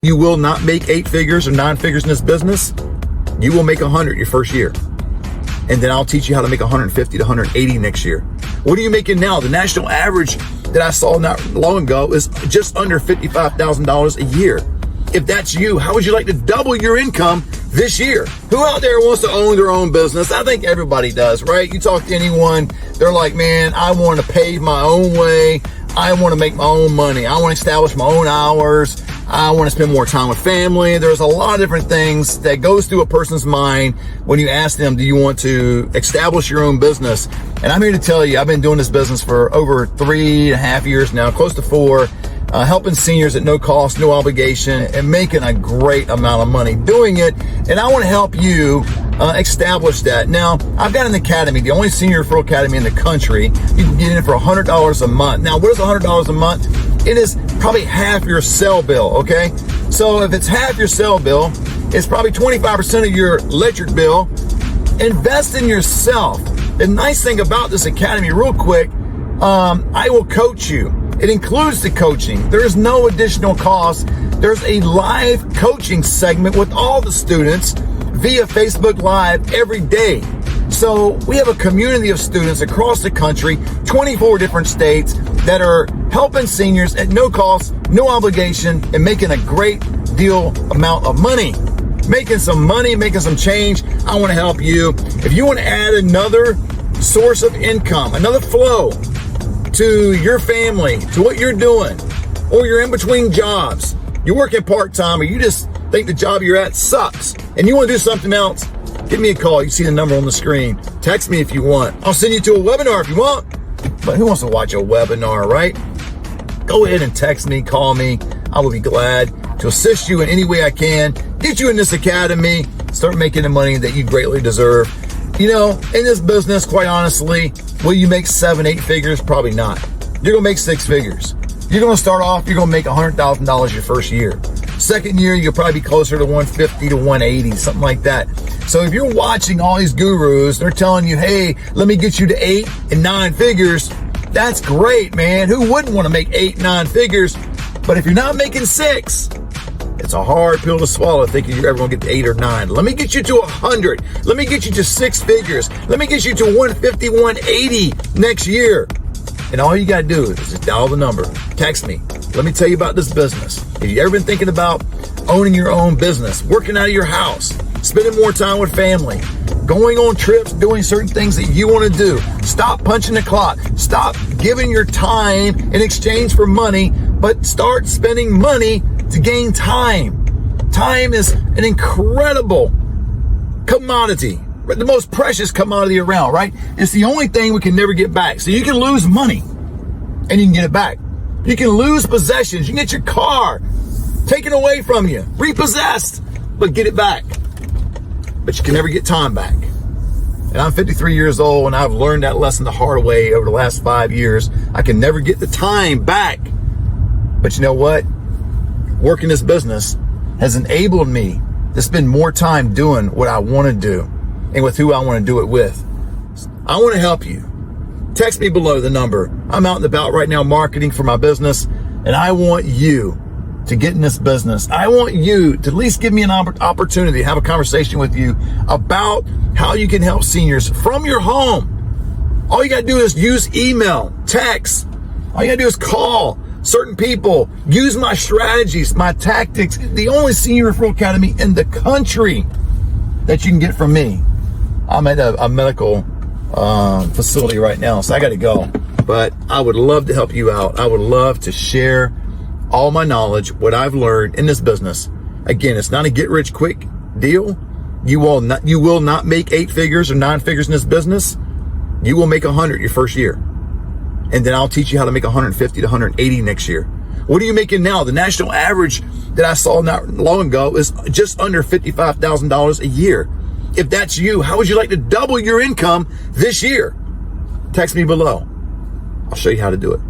You will not make 8 figures or 9 figures in this business. You will make 100 your first year. And then I'll teach you how to make 150 to 180 next year. What are you making now? The national average that I saw not long ago is just under $55,000 a year. If that's you, how would you like to double your income this year? Who out there wants to own their own business? I think everybody does, right? You talk to anyone, they're like, man, I want to pave my own way. I want to make my own money. I want to establish my own hours. I want to spend more time with family. There's a lot of different things that goes through a person's mind when you ask them, do you want to establish your own business? And I'm here to tell you, I've been doing this business for over 3.5 years now, close to 4, helping seniors at no cost, no obligation, and making a great amount of money doing it. And I want to help you establish that. Now, I've got an academy, the only senior referral academy in the country. You can get in it for $100 a month. Now, what is $100 a month? It is probably half your cell bill, okay? So if it's half your cell bill, it's probably 25% of your electric bill. Invest in yourself. The nice thing about this academy, real quick, I will coach you. It includes the coaching. There is no additional cost. There's a live coaching segment with all the students via Facebook Live every day. So we have a community of students across the country, 24 different states, that are helping seniors at no cost, no obligation, and making a great deal amount of money. Making some money, making some change. I want to help you. If you want to add another source of income, another flow to your family, to what you're doing, or you're in between jobs, you're working part-time, or you just think the job you're at sucks, and you want to do something else, give me a call. You see the number on the screen. Text me if you want. I'll send you to a webinar if you want. But who wants to watch a webinar, right? Go ahead and text me, call me. I will be glad to assist you in any way I can. Get you in this academy. Start making the money that you greatly deserve. You know, in this business, quite honestly, will you make 7, 8 figures? Probably not. You're going to make 6 figures. You're going to start off, you're going to make $100,000 your first year. Second year, you'll probably be closer to 150 to 180, something like that. So if you're watching all these gurus, they're telling you, hey, let me get you to 8 and 9 figures. That's great, man. Who wouldn't want to make 8, 9 figures? But if you're not making 6, it's a hard pill to swallow thinking you're ever going to get to 8 or 9. Let me get you to 100. Let me get you to 6 figures. Let me get you to 150, 180 next year. And all you got to do is just dial the number. Text me. Let me tell you about this business. If you've ever been thinking about owning your own business, working out of your house, spending more time with family, going on trips, doing certain things that you want to do, stop punching the clock. Stop giving your time in exchange for money, but start spending money to gain time. Time is an incredible commodity. The most precious commodity around, right? It's the only thing we can never get back. So you can lose money and you can get it back. You can lose possessions. You can get your car taken away from you, repossessed, but get it back. But you can never get time back. And I'm 53 years old and I've learned that lesson the hard way over the last 5 years. I can never get the time back. But you know what? Working this business has enabled me to spend more time doing what I want to do and with who I want to do it with. I want to help you. Text me below the number. I'm out and about right now marketing for my business, and I want you to get in this business. I want you to at least give me an opportunity to have a conversation with you about how you can help seniors from your home. All you got to do is use email, text. All you got to do is call certain people, use my strategies, my tactics. The only senior referral academy in the country that you can get from me. I'm at a medical facility right now, so I got to go. But I would love to help you out. I would love to share all my knowledge, what I've learned in this business. Again, it's not a get-rich-quick deal. You will not make 8 figures or 9 figures in this business. You will make 100 your first year. And then I'll teach you how to make 150 to 180 next year. What are you making now? The national average that I saw not long ago is just under $55,000 a year. If that's you, how would you like to double your income this year? Text me below. I'll show you how to do it.